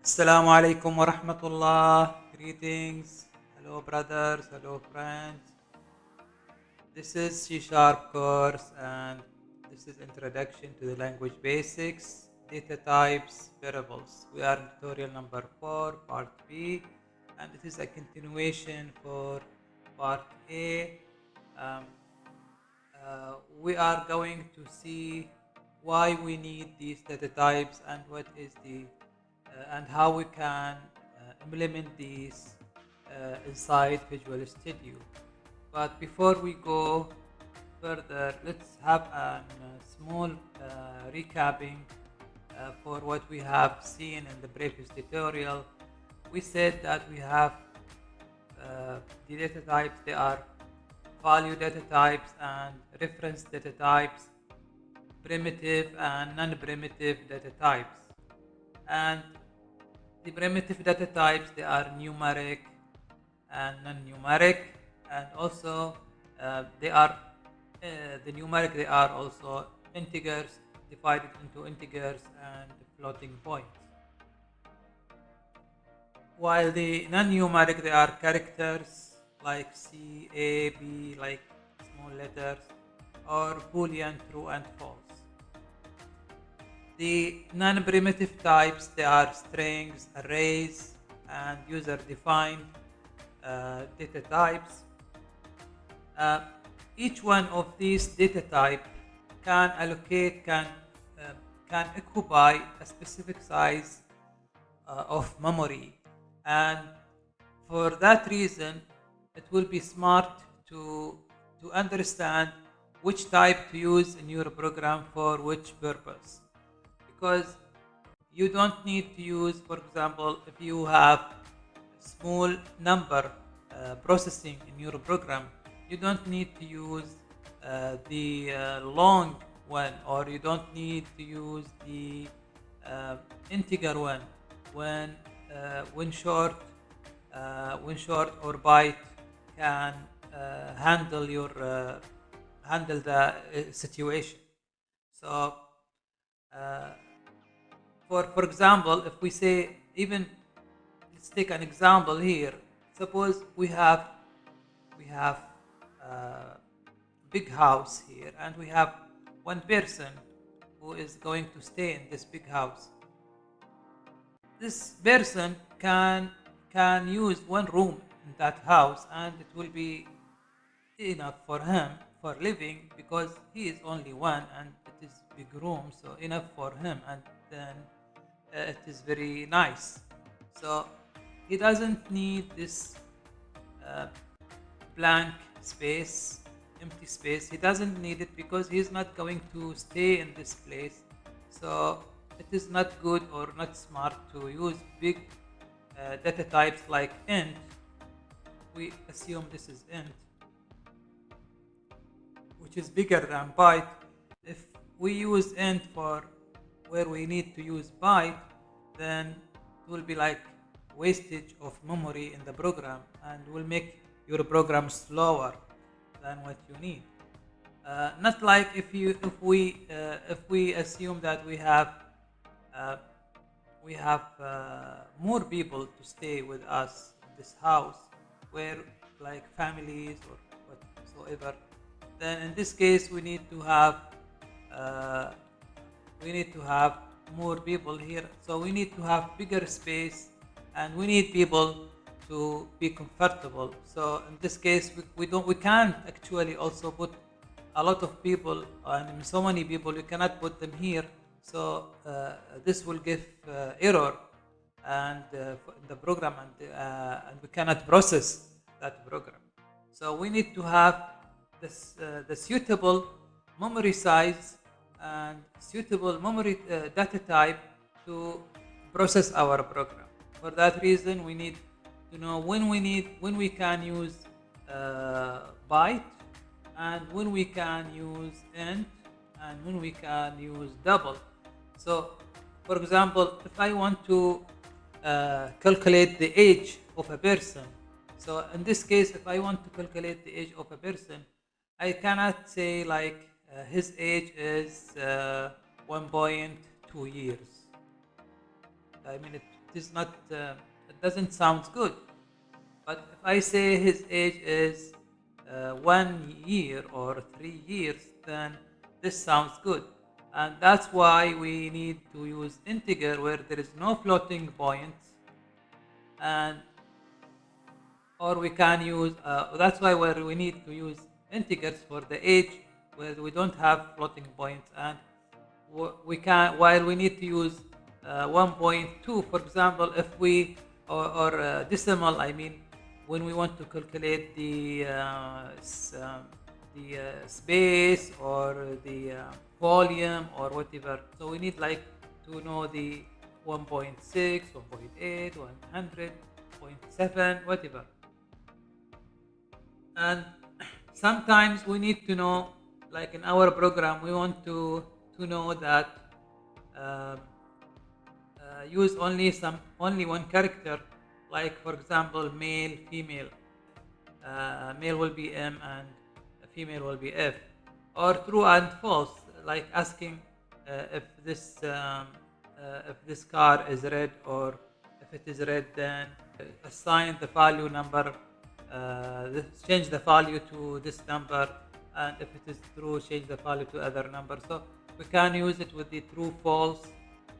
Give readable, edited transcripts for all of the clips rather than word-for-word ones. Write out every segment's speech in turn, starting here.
Assalamu alaikum wa rahmatullah. Greetings. Hello, brothers. Hello, friends. This is CSharp course, and this is Introduction to the Language Basics, Data Types, Variables. We are in tutorial number 4, part B, and it is a continuation for part A. Um, we are going to see why we need these data types and what is the and how we can implement these inside Visual Studio. But before we go further, let's have a small recapping for what we have seen in the previous tutorial. We said that we have the data types. They are value data types and reference data types, primitive and non-primitive data types. And the primitive data types, they are numeric and non-numeric, and also they are the numeric, they are also integers, divided into integers and floating points, while the non-numeric, they are characters like C, A, B, like small letters, or boolean true and false. The non-primitive types, they are strings, arrays, and user-defined data types. Each one of these data type can allocate, can occupy a specific size of memory, and for that reason, it will be smart to understand which type to use in your program for which purpose, because you don't need to use, for example, if you have small number processing in your program, you don't need to use the long one, or you don't need to use the integer one when when short or byte can handle the situation. So uh, for example, if we say, even let's take an example here. Suppose we have a big house here, and we have one person who is going to stay in this big house. This person can use one room in that house, and it will be enough for him for living, because he is only one and it is big room, so enough for him, and then it is very nice. So he doesn't need this uh, blank space, empty space. He doesn't need it because he's not going to stay in this place. So it is not good or not smart to use big data types like int. We assume this is int, which is bigger than byte. If we use int for where we need to use byte, then it will be like wastage of memory in the program, and will make your program slower than what you need. Not like if we assume that uh, we have more people to stay with us in this house, where like families or whatsoever, then in this case uh, we need to have more people here, so we need to have bigger space, and we need people to be comfortable. So in this case, we can't actually also put a lot of people, and so many people you cannot put them here, so this will give error and the program, and we cannot process that program. So we need to have the suitable memory size and suitable memory data type to process our program. For that reason, we need to know when we can use byte, and when we can use int, and when we can use double. So for example, if I want to calculate the age of a person, so in this case, if I want to calculate the age of a person, I cannot say like his age is 1.2 years. I mean, is not, it doesn't sound good. But if I say his age is 1 year or 3 years, then this sounds good. And that's why we need to use integer where there is no floating points, and or we can use, that's why where we need to use integers for the age where we don't have floating points, and we can, while we need to use 1.2, for example, if we, or decimal, I mean, when we want to calculate the space or the volume or whatever. So we need like to know the 1.6, 1.8, 100.7, whatever. And sometimes we need to know, like in our program, we want to know that um, use only one character, like for example male, female. Male will be M and female will be F, or true and false, like asking if this car is red, or if it is red, then assign the value number, change the value to this number, and if it is true, change the value to other number. So we can use it with the true, false,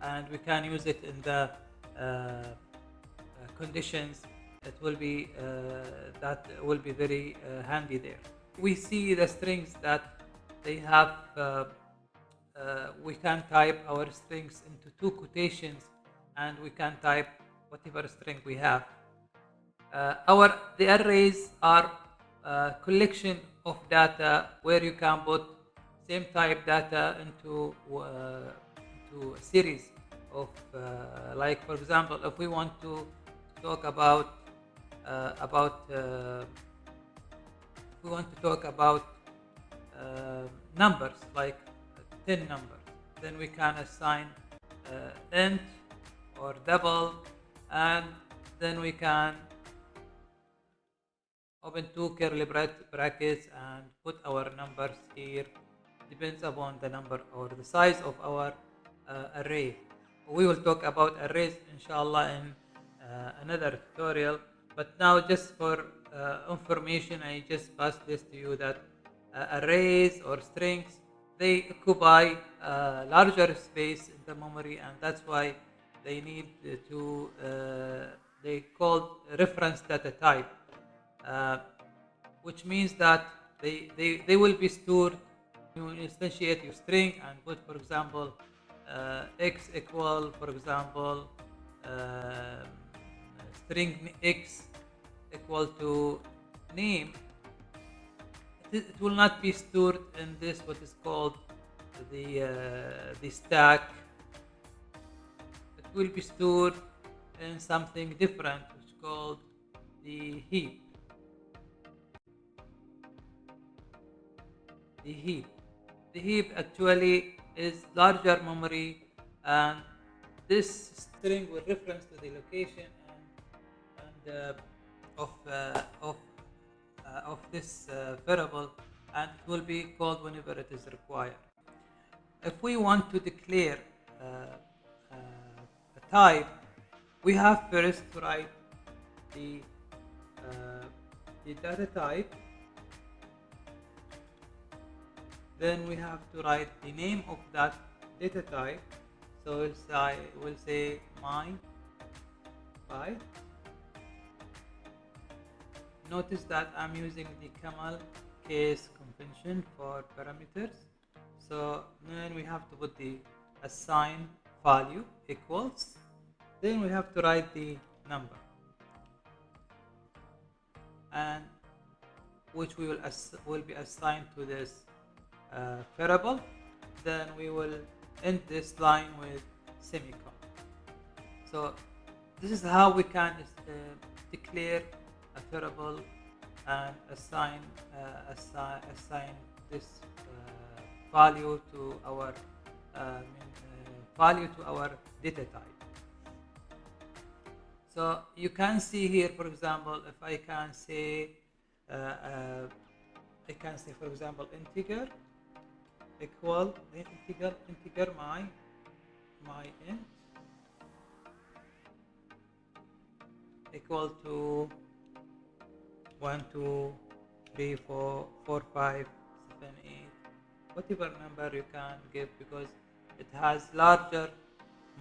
and we can use it in the conditions. It will be that will be very handy there. We see the strings that they have. We can type our strings into two quotations, and we can type whatever string we have. The arrays are a collection of data where you can put same type data into a series of, like for example, if we want to talk about if we want to talk about numbers, like 10 numbers, then we can assign int or double, and then we can open two curly brackets and put our numbers here. Depends upon the number or the size of our array. We will talk about arrays inshallah in another tutorial, but now just for information, I just pass this to you that arrays or strings, they occupy larger space in the memory, and that's why they need to they called reference data type, which means that they will be stored. You instantiate your string and put, for example, x equal, for example, string x equal to name. It will not be stored in this, what is called the stack. It will be stored in something different, which is called the heap. The heap actually is larger memory, and this string will reference to the location and of this variable, and it will be called whenever it is required. If we want to declare a type, we have first to write the data type. Then we have to write the name of that data type. So we'll say my byte. Notice that I'm using the camel case convention for parameters. So then we have to put the assign value equals. Then we have to write the number, and which will be assigned to this variable. Then we will end this line with semicolon. So this is how we can declare a variable and assign this value to our data type. So you can see here, for example, if I can say for example integer equal integer my int, equal to 1, 2, 3, 4, 4, 5, 7, 8, whatever number you can give, because it has larger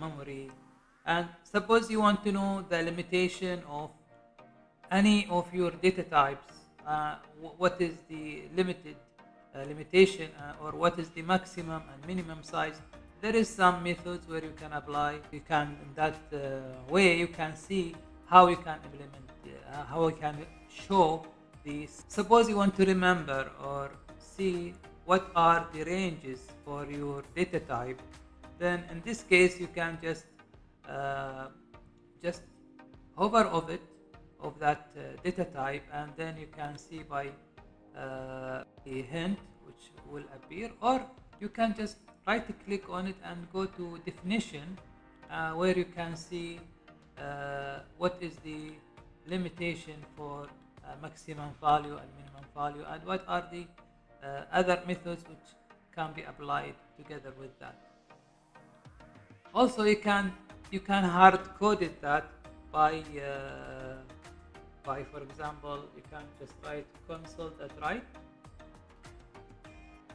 memory. And suppose you want to know the limitation of any of your data types, what is the limitation, or what is the maximum and minimum size. There is some methods where you can apply, you can in that way you can see how you can implement, how you can show these. Suppose you want to remember or see what are the ranges for your data type, then in this case you can just hover of it, of that data type, and then you can see by a hint which will appear, or you can just right click on it and go to definition, where you can see what is the limitation for maximum value and minimum value, and what are the other methods which can be applied together with that. Also, you can hard code it that by for example, you can just write console.write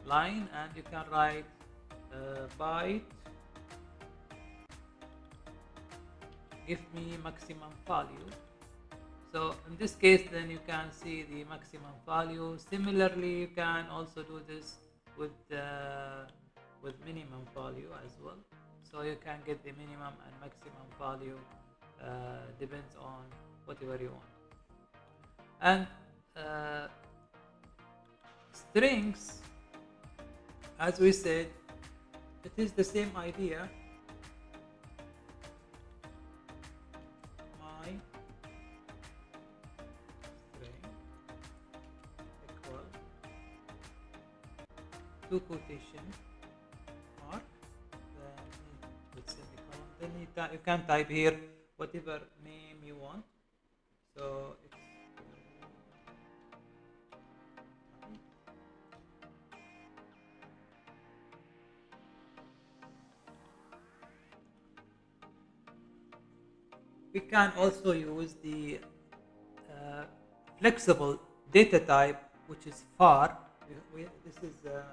line, and you can write byte give me maximum value. So in this case, then you can see the maximum value. Similarly, you can also do this with minimum value as well. So you can get the minimum and maximum value, depends on whatever you want. And strings, as we said, it is the same idea. My string equal two quotation mark, then with semicolon. Then you can type here whatever name you want. So it's we can also use the flexible data type, which is far. This is a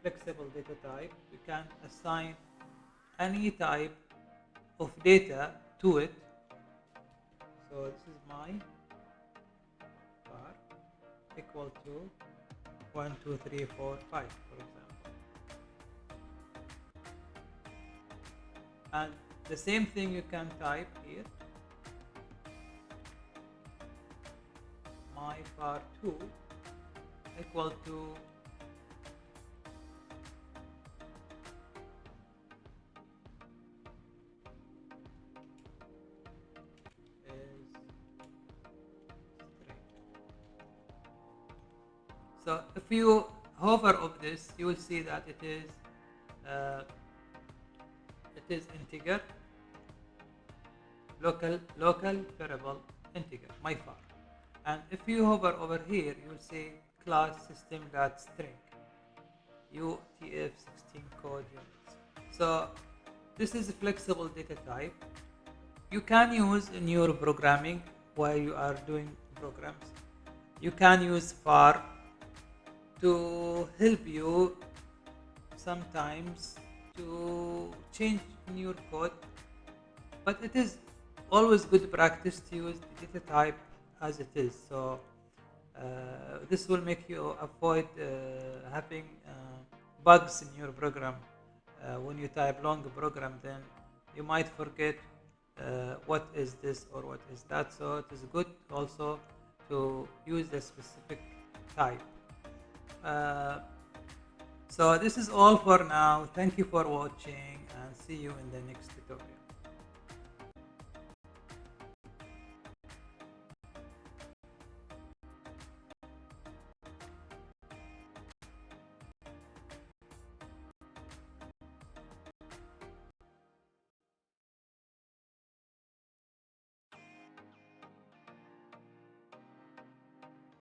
flexible data type. We can assign any type of data to it. So this is my var equal to 1, 2, 3, 4, 5, for example. And the same thing you can type here. My var 2 equal to is string. So if you hover over this, you will see that it is integer, local variable integer, my var. And if you hover over here, you will see class system.string UTF-16 code units. So this is a flexible data type. You can use in your programming while you are doing programs. You can use var to help you sometimes to change in your code, but it is always good practice to use the data type as it is. So this will make you avoid having bugs in your program. When you type long program, then you might forget what is this or what is that. So it is good also to use the specific type. So this is all for now. Thank you for watching, and see you in the next tutorial.